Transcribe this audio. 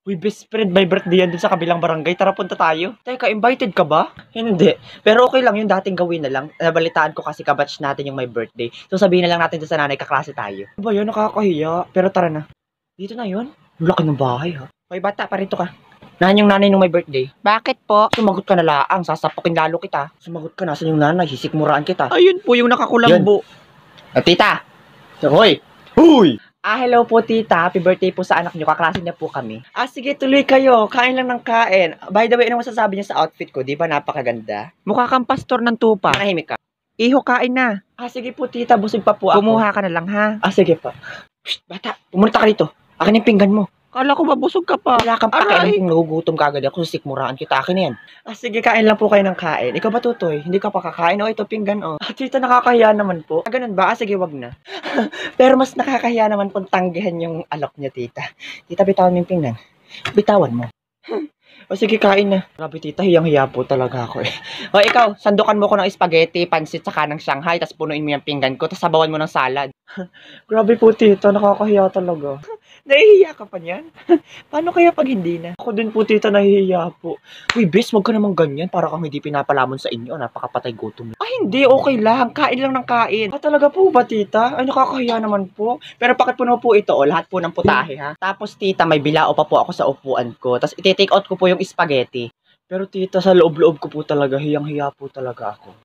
Uy, best friend, may birthday yan dun sa kabilang barangay. Tara, punta tayo. Teka, invited ka ba? Hindi. Pero okay lang yung dating gawin na lang. Nabalitaan ko kasi kabatch natin yung may birthday. So sabihin na lang natin sa nanay, kaklase tayo. Ano ba yun? Nakakahiya. Pero tara na. Dito na yun. Laki ng bahay ha. Hoy bata, parito ka. Nahan yung nanay nung may birthday. Bakit po? Sumagot ka na laang. Sasapukin lalo kita. Sumagot ka na. Saan yung nanay? Sisikmuraan kita. Ayun po yung nakakulambo. Tita! Hoy! Huy! Hello po tita. Happy birthday po sa anak niyo. Kaklase niya po kami. Sige, tuloy kayo. Kain lang ng kain. By the way, ano masasabi niyo sa outfit ko? Di ba napakaganda? Mukha kang pastor ng tupa. Manahimik ka. Iho, kain na. Sige po tita. Busog pa po ako. Kumuha ka na lang ha. Sige pa. Shh, bata, pumunta ka rito. Akin yung pinggan mo. Kala ko mabusog ka pa. Wala kang pakialam kung nagugutom ka agad ako. Sikmuraan kita. Akin na yan. Sige, kain lang po kayo ng kain. Ikaw ba, Tutoy? Hindi ka pa kakain? Ito, pinggan, tita, nakakahiya naman po. Ganun ba? Sige, wag na. Pero mas nakakahiya naman pong tanggihan yung alok niya, tita. Tita, bitawan mo yung pinggan. Bitawan mo. Sige, kain na. Grabe, tita, hiyang-hiya po talaga ako eh. Ikaw, sandukan mo ko ng spaghetti, pansit, saka ng Shanghai, tapos punuin mo yung pinggan ko, tapos sabawan mo ng salad. Grabe po, tita, nakakahiya talaga. Nahihiya ka pa niyan? Paano kaya pag hindi na? Ako din po, tita, nahihiya po. Uy, bes, wag ka naman ganyan. Para kang hindi pinapalamon sa inyo. Napakapatay gutom. Hindi, okay lang. Kain lang ng kain. Talaga po ba, tita? Ay, nakakahiya naman po. Pero pakipuno po ito, lahat po ng putahe, ha? Tapos, tita, may bilao pa po ako sa upuan ko. Tapos, iti-take out ko po yung spaghetti. Pero, tita, sa loob-loob ko po talaga, hiyang-hiya po talaga ako.